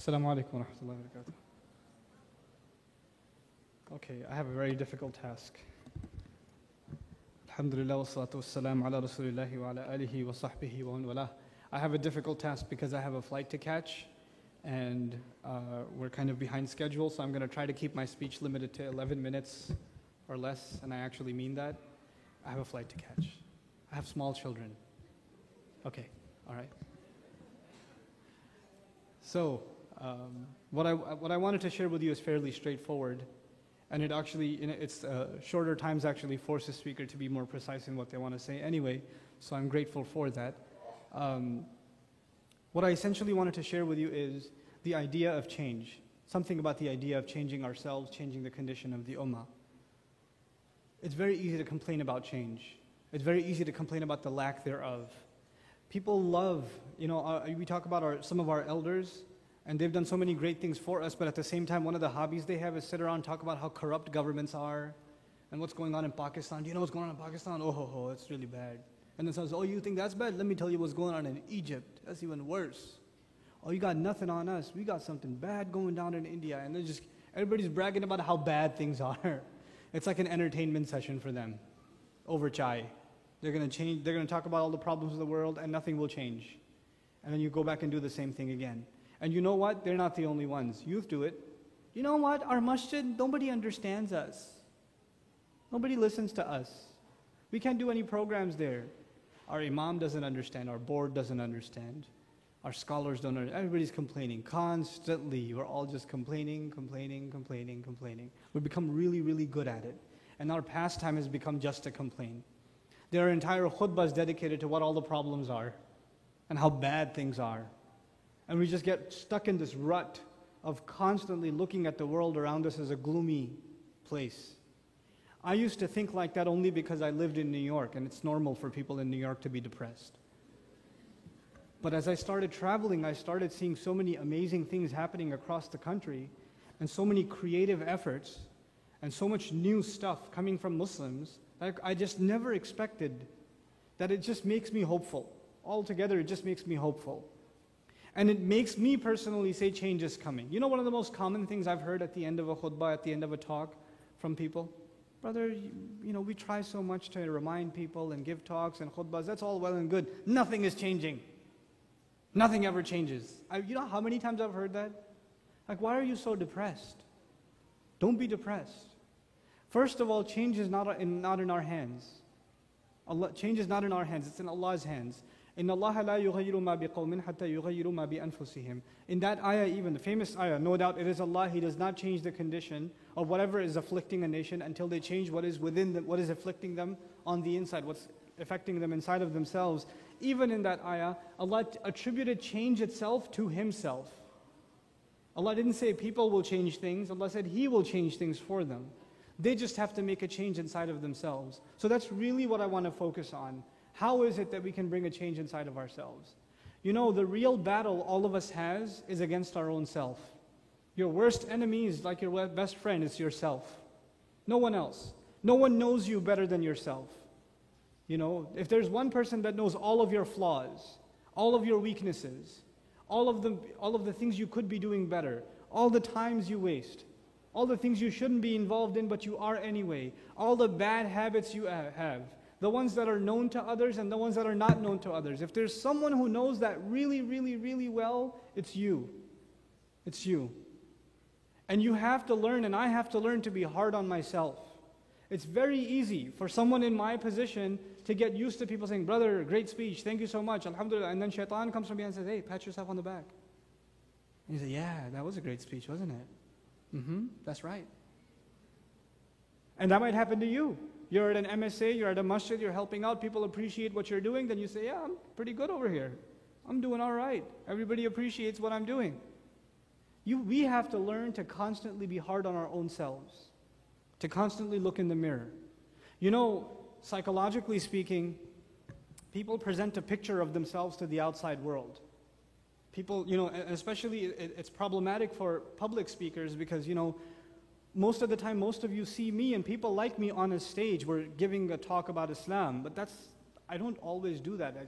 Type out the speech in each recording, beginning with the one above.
Assalamu alaikum wa rahmatullahi wa barakatuh. Okay, I have a very difficult task. Alhamdulillah wa salatu wa salam ala rasulillahi wa ala alihi wa sahbihi wa man walah. I have a difficult task because I have a flight to catch and we're kind of behind schedule, so I'm going to try to keep my speech limited to 11 minutes or less, and I actually mean that. I have a flight to catch. I have small children. Okay, all right. So, what I wanted to share with you is fairly straightforward, and it actually, it's shorter times actually force the speaker to be more precise in what they want to say anyway, so I'm grateful for that. What I essentially wanted to share with you is the idea of change, something about the idea of changing ourselves, changing the condition of the ummah. It's very easy to complain about change. It's very easy to complain about the lack thereof. People love, we talk about some of our elders, and they've done so many great things for us, but at the same time, one of the hobbies they have is sit around and talk about how corrupt governments are and what's going on in Pakistan. Do you know what's going on in Pakistan? Oh, it's really bad. And then someone says, oh, you think that's bad? Let me tell you what's going on in Egypt. That's even worse. Oh, you got nothing on us. We got something bad going down in India. And everybody's bragging about how bad things are. It's like an entertainment session for them over chai. They're going to talk about all the problems of the world and nothing will change. And then you go back and do the same thing again. And you know what? They're not the only ones. Youth do it. You know what? Our masjid, nobody understands us. Nobody listens to us. We can't do any programs there. Our imam doesn't understand. Our board doesn't understand. Our scholars don't understand. Everybody's complaining constantly. We're all just complaining. We've become really, really good at it. And our pastime has become just to complain. There are entire khutbahs dedicated to what all the problems are and how bad things are. And we just get stuck in this rut of constantly looking at the world around us as a gloomy place. I used to think like that only because I lived in New York, and it's normal for people in New York to be depressed. But as I started traveling, I started seeing so many amazing things happening across the country, and so many creative efforts, and so much new stuff coming from Muslims, that I just never expected, that it just makes me hopeful. Altogether, it just makes me hopeful. And it makes me personally say change is coming. You know one of the most common things I've heard at the end of a khutbah, at the end of a talk from people? Brother, we try so much to remind people and give talks and khutbahs. That's all well and good. Nothing is changing. Nothing ever changes. You know how many times I've heard that? Like, why are you so depressed? Don't be depressed. First of all, change is not in our hands. Change is not in our hands. It's in Allah's hands. إِنَّ اللَّهَ لَا يُغَيِّرُ مَا بِقَوْمٍ حَتَّى يُغَيِّرُوا مَا بِأَنفُسِهِمْ. In that ayah, even the famous ayah, no doubt it is Allah. He does not change the condition of whatever is afflicting a nation until they change what is within them, what is afflicting them on the inside, what's affecting them inside of themselves. Even in that ayah, Allah attributed change itself to Himself. Allah didn't say people will change things. Allah said He will change things for them. They just have to make a change inside of themselves. So that's really what I want to focus on. How is it that we can bring a change inside of ourselves? The real battle all of us has is against our own self. Your worst enemy is like your best friend, it's yourself. No one else. No one knows you better than yourself. If there's one person that knows all of your flaws, all of your weaknesses, all of the things you could be doing better, all the times you waste, all the things you shouldn't be involved in but you are anyway, all the bad habits you have, the ones that are known to others and the ones that are not known to others. If there's someone who knows that really, really, really well, it's you. It's you. And you have to learn, and I have to learn to be hard on myself. It's very easy for someone in my position to get used to people saying, brother, great speech, thank you so much, alhamdulillah. And then shaitan comes from behind and says, hey, pat yourself on the back. And you say, yeah, that was a great speech, wasn't it? That's right. And that might happen to you. You're at an MSA, you're at a masjid, you're helping out, people appreciate what you're doing, then you say, yeah, I'm pretty good over here. I'm doing all right. Everybody appreciates what I'm doing. We have to learn to constantly be hard on our own selves, to constantly look in the mirror. Psychologically speaking, people present a picture of themselves to the outside world. People, especially it's problematic for public speakers because, most of the time, most of you see me and people like me on a stage. We're giving a talk about Islam, but I don't always do that. I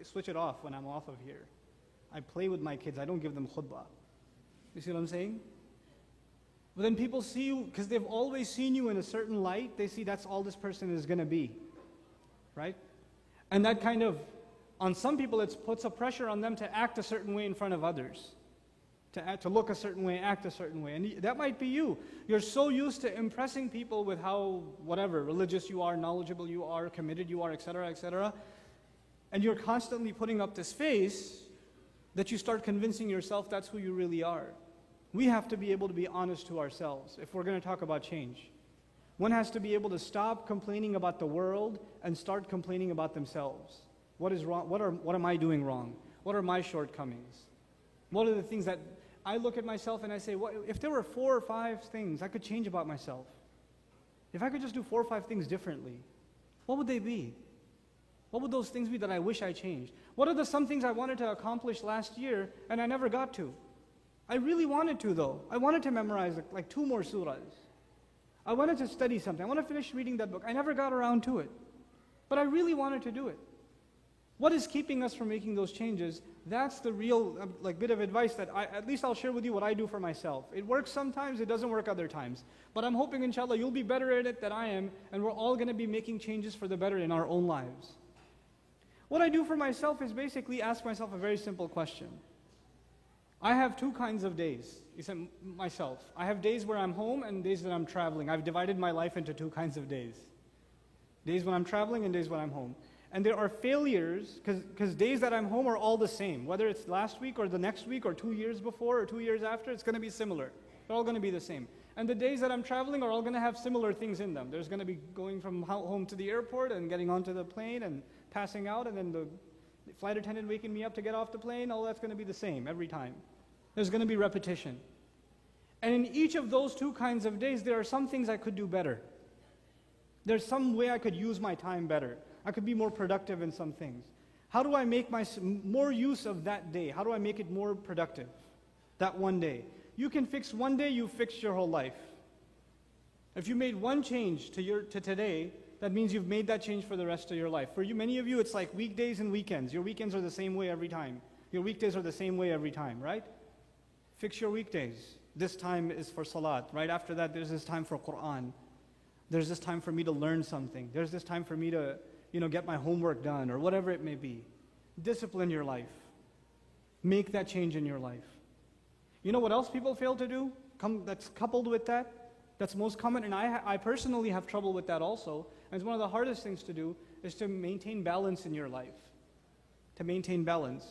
switch it off when I'm off of here. I play with my kids. I don't give them khutbah. You see what I'm saying? But then people see you, because they've always seen you in a certain light, they see that's all this person is going to be. Right? And that kind of, on some people, it puts a pressure on them to act a certain way in front of others. To look a certain way, act a certain way. And that might be you. You're so used to impressing people with how, whatever, religious you are, knowledgeable you are, committed you are, etc., etc. And you're constantly putting up this face that you start convincing yourself that's who you really are. We have to be able to be honest to ourselves if we're going to talk about change. One has to be able to stop complaining about the world and start complaining about themselves. What is wrong? What am I doing wrong? What are my shortcomings? What are the things that I look at myself and I say, if there were 4 or 5 things I could change about myself, if I could just do 4 or 5 things differently, what would they be? What would those things be that I wish I changed? What are some things I wanted to accomplish last year and I never got to? I really wanted to though. I wanted to memorize like 2 more surahs. I wanted to study something. I want to finish reading that book. I never got around to it. But I really wanted to do it. What is keeping us from making those changes? That's the real bit of advice that at least I'll share with you what I do for myself. It works sometimes, it doesn't work other times. But I'm hoping, inshallah, you'll be better at it than I am, and we're all going to be making changes for the better in our own lives. What I do for myself is basically ask myself a very simple question. I have 2 kinds of days. You said myself. I have days where I'm home and days that I'm traveling. I've divided my life into 2 kinds of days. Days when I'm traveling and days when I'm home. And there are failures, because days that I'm home are all the same. Whether it's last week or the next week or 2 years before or 2 years after, it's going to be similar. They're all going to be the same. And the days that I'm traveling are all going to have similar things in them. There's going to be going from home to the airport and getting onto the plane and passing out, and then the flight attendant waking me up to get off the plane. All that's going to be the same every time. There's going to be repetition. And in each of those 2 kinds of days, there are some things I could do better. There's some way I could use my time better. I could be more productive in some things. How do I make more use of that day? How do I make it more productive? That one day. You can fix one day, you fixed your whole life. If you made one change to today, that means you've made that change for the rest of your life. For you, many of you, it's like weekdays and weekends. Your weekends are the same way every time. Your weekdays are the same way every time, right? Fix your weekdays. This time is for salat. Right after that, there's this time for Quran. There's this time for me to learn something. There's this time for me to get my homework done or whatever it may be. Discipline your life. Make that change in your life. You know what else people fail to do? That's coupled with that. That's most common, and I personally have trouble with that also. And it's one of the hardest things to do is to maintain balance in your life. To maintain balance.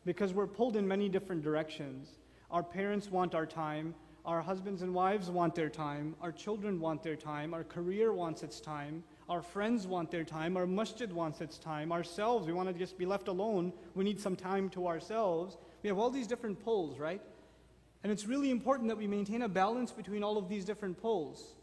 Because we're pulled in many different directions. Our parents want our time. Our husbands and wives want their time. Our children want their time. Our career wants its time. Our friends want their time. Our masjid wants its time. Ourselves, we want to just be left alone. We need some time to ourselves. We have all these different pulls, right? And it's really important that we maintain a balance between all of these different pulls.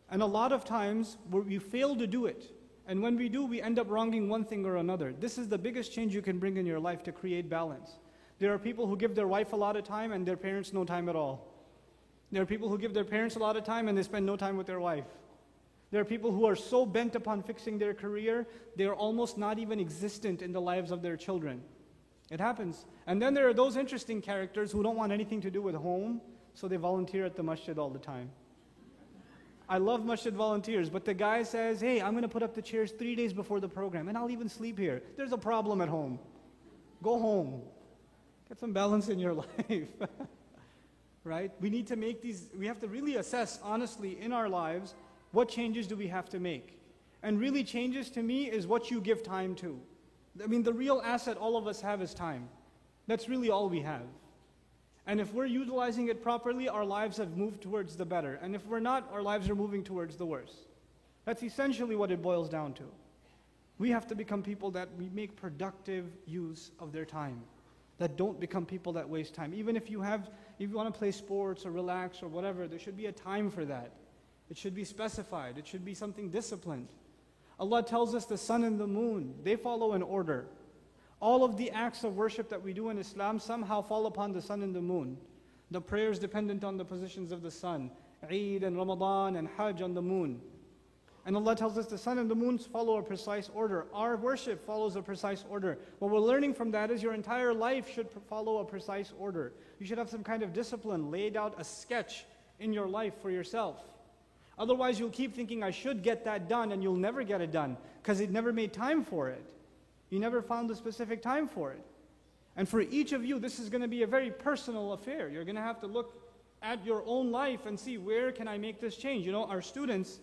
And a lot of times, we fail to do it. And when we do, we end up wronging one thing or another. This is the biggest change you can bring in your life to create balance. There are people who give their wife a lot of time and their parents no time at all. There are people who give their parents a lot of time and they spend no time with their wife. There are people who are so bent upon fixing their career, they are almost not even existent in the lives of their children. It happens. And then there are those interesting characters who don't want anything to do with home, so they volunteer at the masjid all the time. I love masjid volunteers, but the guy says, hey, I'm going to put up the chairs 3 days before the program, and I'll even sleep here. There's a problem at home. Go home. Get some balance in your life. Right? We need to we have to really assess honestly in our lives, what changes do we have to make? And really changes to me is what you give time to. I mean, the real asset all of us have is time. That's really all we have. And if we're utilizing it properly, our lives have moved towards the better. And if we're not, our lives are moving towards the worse. That's essentially what it boils down to. We have to become people that we make productive use of their time. That don't become people that waste time. Even if you want to play sports or relax or whatever, there should be a time for that. It should be specified. It should be something disciplined. Allah tells us the sun and the moon, they follow an order. All of the acts of worship that we do in Islam somehow fall upon the sun and the moon. The prayers dependent on the positions of the sun. Eid and Ramadan and Hajj on the moon. And Allah tells us the sun and the moon follow a precise order. Our worship follows a precise order. What we're learning from that is your entire life should follow a precise order. You should have some kind of discipline, laid out a sketch in your life for yourself. Otherwise, you'll keep thinking, I should get that done, and you'll never get it done because it never made time for it. You never found the specific time for it. And for each of you, this is going to be a very personal affair. You're going to have to look at your own life and see, where can I make this change? You know, our students,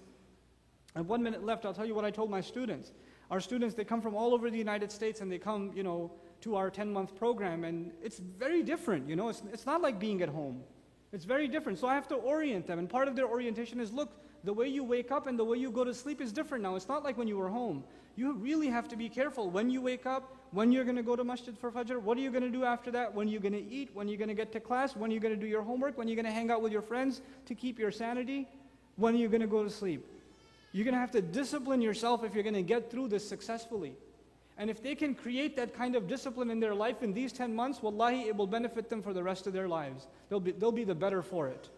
I have 1 minute left, I'll tell you what I told my students. Our students, they come from all over the United States, and they come, you know, to our 10-month program, and it's very different, you know. It's not like being at home. It's very different. So I have to orient them, and part of their orientation is, look, the way you wake up and the way you go to sleep is different now. It's not like when you were home. You really have to be careful when you wake up, when you're going to go to masjid for Fajr, what are you going to do after that, when you're going to eat, when you're going to get to class, when you're going to do your homework, when you're going to hang out with your friends to keep your sanity, when you're going to go to sleep. You're going to have to discipline yourself if you're going to get through this successfully. And if they can create that kind of discipline in their life in these 10 months, wallahi, it will benefit them for the rest of their lives. They'll be the better for it,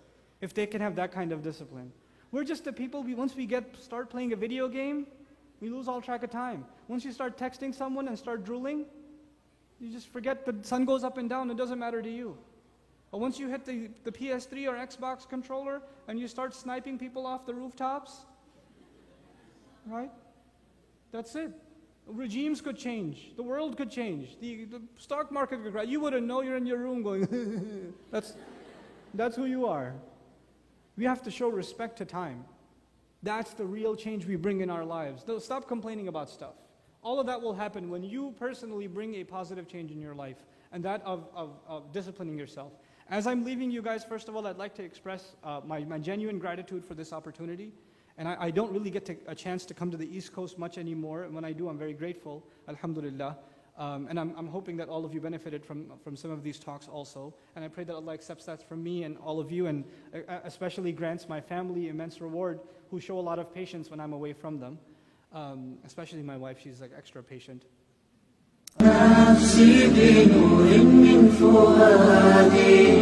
if they can have that kind of discipline. We're just the people, once we start playing a video game, we lose all track of time. Once you start texting someone and start drooling, you just forget the sun goes up and down, it doesn't matter to you. But once you hit the PS3 or Xbox controller and you start sniping people off the rooftops, right? That's it. Regimes could change. The world could change. The stock market could crash. You wouldn't know, you're in your room going, that's who you are. We have to show respect to time. That's the real change we bring in our lives. Stop complaining about stuff. All of that will happen when you personally bring a positive change in your life, and that of disciplining yourself. As I'm leaving you guys, first of all, I'd like to express my genuine gratitude for this opportunity. And I don't really get a chance to come to the East Coast much anymore. And when I do, I'm very grateful, alhamdulillah. And I'm hoping that all of you benefited from some of these talks also. And I pray that Allah accepts that from me and all of you, and especially grants my family immense reward, who show a lot of patience when I'm away from them. Especially my wife, she's like extra patient. نفسي بنور من فؤادي